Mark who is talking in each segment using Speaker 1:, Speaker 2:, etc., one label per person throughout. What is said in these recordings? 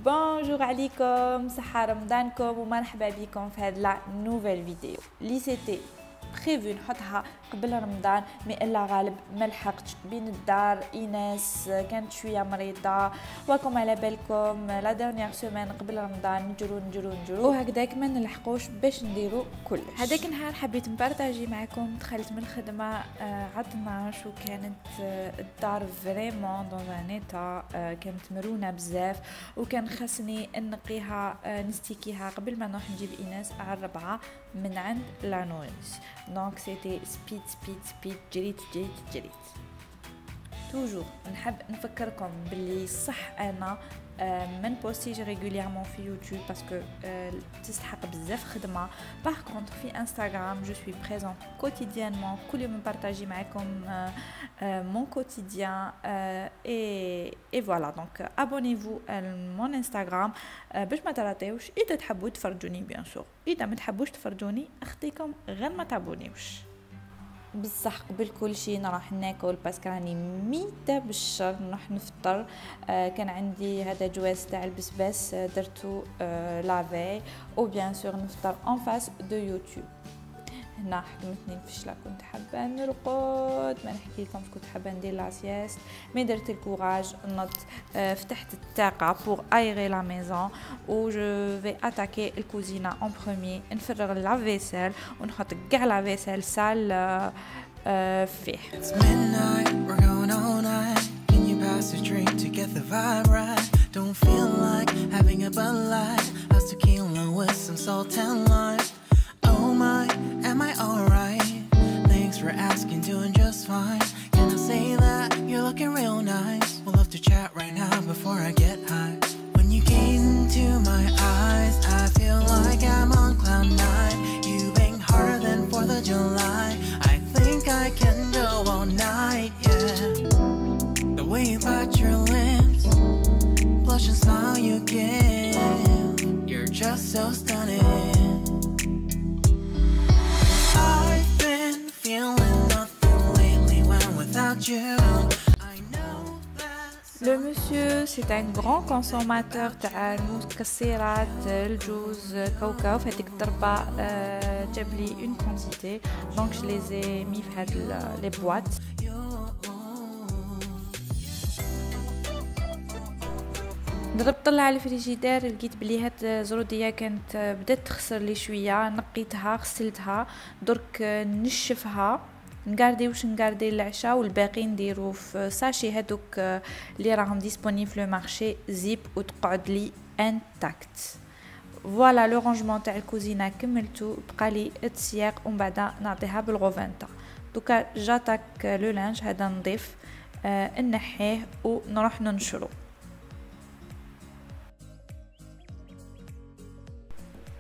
Speaker 1: بونجور عليكم، صحة رمضانكم ومرحبا بكم في هاد لا نوفيل فيديو اللي سيتي بريفو نحطها قبل رمضان مي الا غالب ما لحقتش بين الدار. ايناس كانت شويه مريضه وكم على بالكم لا ديرنيير سيمين قبل رمضان نجرو وهكذاك ما نلحقوش باش نديرو كلش. هذاك النهار حبيت نبارطاجي معكم. دخلت من الخدمه على 12 وكانت الدار فريمون دون ان ايتا، كانت مرونه بزاف وكان خاصني نقيها نستيكيها قبل ما نروح نجيب ايناس على 4 من عند لا نوريس. دونك سيتي سبيد جريت توجور. نحب نفكركم باللي صح انا ما نبوستيش ريغوليرمون في يوتيوب باسكو تستحق بزاف خدمه. باغ كونطخ في انستغرام جو سوي بريزون كوتيديانمون، كل يوم نبارطاجي معكم مون كوتيديان اي فوالا. دونك ابونيفو مون انستغرام باش ما تراتيوش. اذا تحبوا تفرجوني بيان سور، اذا ما تحبوش تفرجوني اخطيكم غير ما تابونيوش. بصح قبل كل شيء نروح ناكل باسكو راني ميته بالشر نروح نفطر. كان عندي هذا جواز تاع البسباس درتو لافي او بيان سور نفطر اون فاس دو يوتيوب. هنا حكمتني الفشله، كنت حابه نرقد ما نحكي لكم كنت حابه ندير لا سيست مي درت الكوراج نط. فتحت الطاقه بور ايغي لا ميزون و جو في اتاكي الكوزينه اون بروميير. نفرغ لا فيسيل ونحط كاع لا فيسيل سال فيه. Don't feel like having a Bud Light, us tequila with some salt and lime. Oh my, am I alright? Thanks for asking, doing just fine. Can I say that you're looking real nice? We'll love to chat right now before I get high. When you gaze into my eyes, I feel like I'm on cloud 9. You bang harder than 4th of July. I think I can go all night, yeah. The way you bite your lips, blush and smile you give, you're just so stunning. I've been feeling nothing lately when without you. I know that. Le monsieur, c'est un grand consommateur تاع المكسرات، الجوز، كاوكاو. في هذيك الضربه جاب لي اون كونتيتي دونك je les ai mis في هاد لي بواط. ضربت طلع على الفريجيدير لقيت بلي هاد زروديه كانت بدات تخسر لي شويه. نقيتها غسلتها درك نشفها نقاردي العشاء والباقي نديرو في ساشي هادوك اللي راهم ديسپونيبل في لو مارشي زيب وتقعد لي انتاكت. فوالا لو رونجمون تاع الكوزينه كملتو، بقى لي التسياق ومن بعد نعطيها بالغوفانتا. دوكا جاتاك لو لانج هذا نضيف نحيه ونروح ننشرو.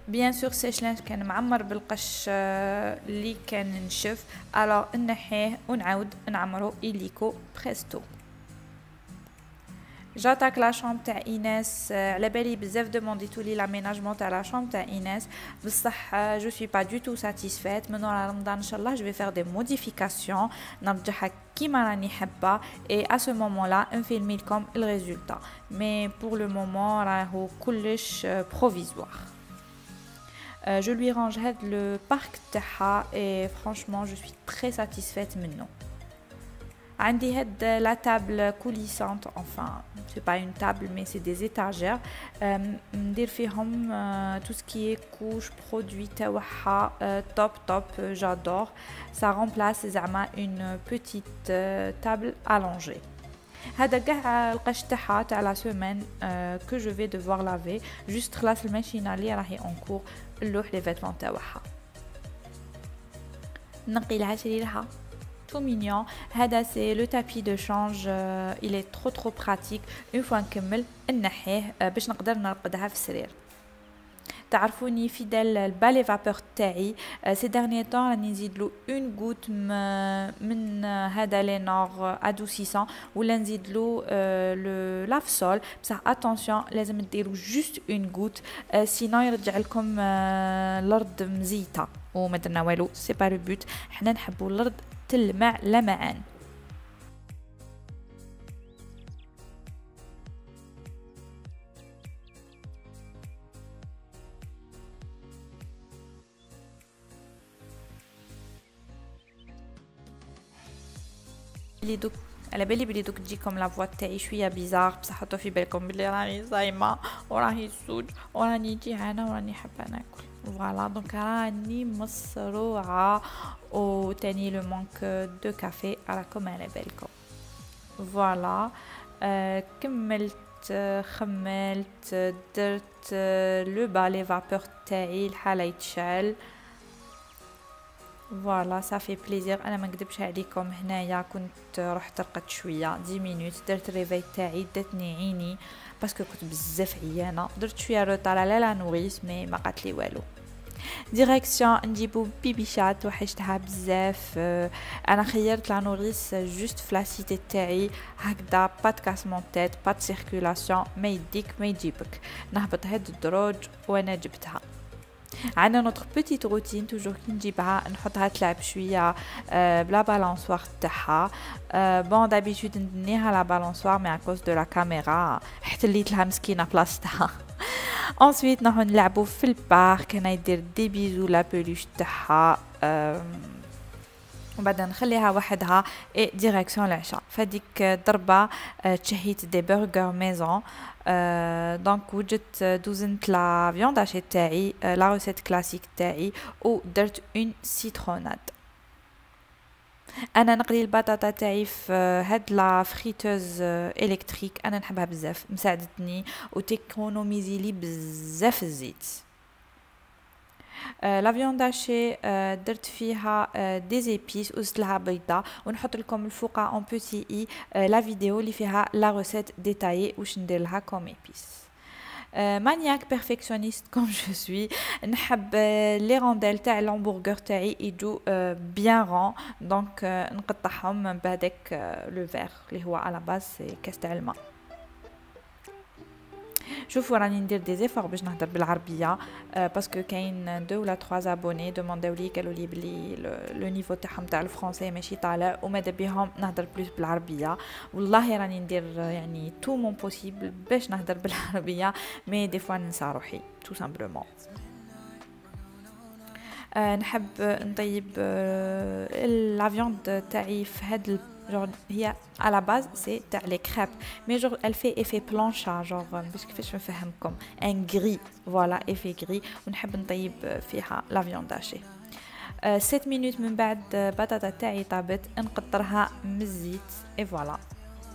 Speaker 1: بيان سور سيش لانش كان معمر بالقش اللي كان نشف، الو نحيه ونعاود نعمرو إليكو بريستو. جاتاك لا شامب تاع ايناس. على بالي بزاف دومونديتو لي لاميناجمون تاع لا شامب تاع ايناس، بصح جو سوي با دو تو ساتيسفيت. من ورا رمضان ان شاء الله جو في فير دي موديفيكاسيون نرجعها كيما راني حابه اي ا سو مومون لا نفيلمي لكم الريزولتا. مي بور لو مومون راهو كلش بروفيزوار. Je lui range le parc تاعها et franchement je suis très satisfaite منه. عندي هاد la table coulissante, enfin c'est pas une table mais c'est des étagères. ندير فيهم tout ce qui est couche produit تاعها top j'adore. Ça remplace زعما une petite table allongée. هذا كاع القش تاعها تاع لا سيمين que je vais devoir laver. juste خلاص الماشينه اللي راهي اون كور نلوح لي فيتمون تاعها نقي لها شري لها تو مينيون. هذا سي لو تابي دو شانج il est trop pratique. اون فوا نكمل نحيه باش نقدر نرقدها في السرير. تعرفوني فيدال البالي فابور تاعي سي ديرني طون راني نزيدلو اون غوت من هذا لي نور ادوسيسون ولا نزيدلو لو لافسول. بصح اتونسيون لازم ديرو جوست اون غوت سينو يرجع لكم الارض مزيته وما درنا والو. سي با لو بوت، حنا نحبوا الارض تلمع لمعان. اللي دوك على بالي بلي دوك تجيكم لا فوا تاعي شويه بيزار، بصح حطوا في بالكم بلي راني صايمه وراهي السوج وراني جيعانه وراني حابه ناكل. فوالا دونك راني مصروعه وتاني لو مانك دو كافي راكم على بالكم. فوالا كملت خملت درت لو بالي فابور تاعي الحاله يتشعل. فوالا صافي بليزير. انا ما نكذبش عليكم هنايا كنت رحت رقدت شويه 10 مينوت، درت الريفاي تاعي داتني عيني باسكو كنت بزاف عيانه، درت شويه روطار على لا نوريس مي ما قالت لي والو. ديريكسيون نجيبو بيبيشات وحشتها بزاف. انا خيرت لا نوريس جوست في لا سيتي تاعي هكذا، با كاسمون تيت با سيركولاسيون، ما يديك ما يجيبك، نهبط هاد الدروج وانا جبتها. عندنا نوتر بوتيت روتين توجور كي نجيبها نحطها تلعب شويه بلا بالانسوار تاعها. بون دابيتود ندنيها لا بالانسوار مي اكوز دو لا كاميرا حتليت لها مسكينه بلاصتها. انسويت نروحو نلعبو في البارك، انا يدير دي بيزو لا بلوش تاعها وبعد نخليها وحدها اي ديريكسيون العشاء. فديك ضربه تشهيت دي برجر ميزون. دونك وجدت دوزنت لا فيوند هاشي تاعي لا روسيت كلاسيك تاعي ودرت اون سيتروناد. انا نقلي البطاطا تاعي في هاد لا فريتوز الكتريك، انا نحبها بزاف، مساعدتني وتيكونوميزي لي بزاف الزيت. لا فيوند هاشي درت فيها دي زيبيس وزدت لها بيضه، ونحط لكم الفوقه اون بوتي اي لا فيديو اللي فيها لا روسيت ديتايي واش ندير لها كوم ايبيس. مانياك بيرفكسيونيست كوم جو سوي، نحب لي رونديل تاع الهامبرغر تاعي يجو بيان رون، دونك نقطعهم بهذاك لو فير اللي هو على باز سي كاس تاع الماء. شوفوا راني ندير دي زيفور باش نهضر بالعربيه باسكو كاين 2 ولا 3 ابوني دومونداو لي قالوا لي بلي لو نيفو تاعهم تاع الفرونسي ماشي طالع وماذا بهم نهضر بلوس بالعربيه. والله راني ندير يعني تو مون بوسيبل باش نهضر بالعربيه، مي دي فوا ننسى روحي تو سامبلومون. نحب نطيب لا فيوند تاعي في هاد genre هي على باز سي تاع لي كريب مي جور elle fait effet plancha genre باش كيفاش نفهمكم ان غري فوالا effet غري، ونحب نطيب فيها لا فيوند هاشي. 7 مينوت من بعد بطاطا تاعي طابت نقطرها من الزيت اي فوالا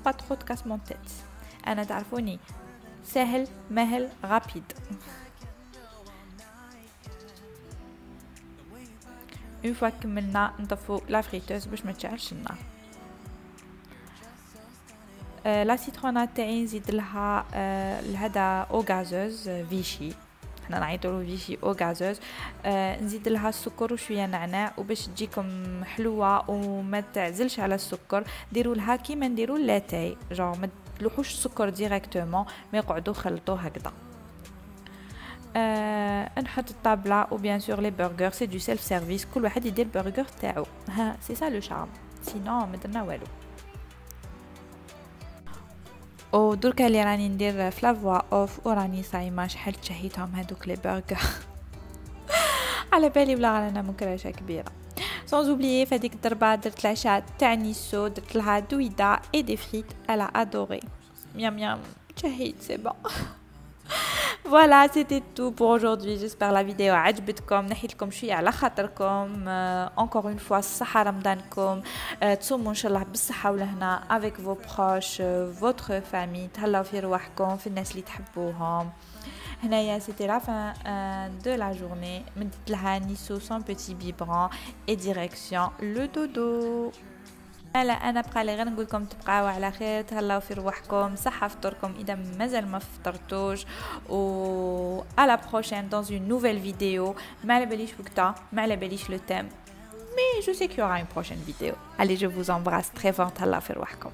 Speaker 1: با ترو كاسمون تيت. انا تعرفوني سهل مهل رابيد. اون فوا كملنا نطفو لا فريتوز باش ما تشعلش النار. لا سيترونات تاعي نزيد لها هذا او غازوز فيشي، حنا نعيطولو فيشي او غازوز. نزيد لها السكر وشويه نعناع، وباش تجيكم حلوه وما تعزلش على السكر ديروا لها كيما نديروا لاتاي جونغ ما تلوحوش السكر ديريكتومون مي قعدوا خلطوه هكذا. نحط الطابله وبيان سور لي برجر سي دو سيلف سيرفيس، كل واحد يدير برجر تاعو، ها سي سا لو شارم سينون ما درنا والو. ودركا اللي راني ندير في لافوا اوف وراني صايمه شحال تشهيتهم هذوك لي برجر على بالي بلا رانا مكرشه كبيره. سون اوبليي فهاديك الضربه درت العشاء تاع نيسو، درت لها دويده اي دي فريت الا ادوري ميام ميام تشهيت سي بون. Voilà, c'était tout pour aujourd'hui. J'espère la vidéo عجبتكم، نحيت لكم شويه على خاطركم. encore une fois صحة رمضانكم، تصوموا ان شاء الله بالصحة والهنا avec vos proches, votre famille، تهلاو في رواحكم في الناس اللي تحبوهم. هنايا c'était la fin de la journée. مدت لها نيسو son petit biberon et direction le dodo. انا بقى لي غير نقول لكم تبقاو على خير، تهلاو في رواحكم، صحه فطوركم اذا مازال ما فطرتوش، و على بروشين dans une nouvelle vidéo. ما على باليش وقتها، ما على باليش لو تيم، mais je sais qu'il y aura une prochaine vidéo. Allez, je vous embrasse très fort، تهلاو في رواحكم.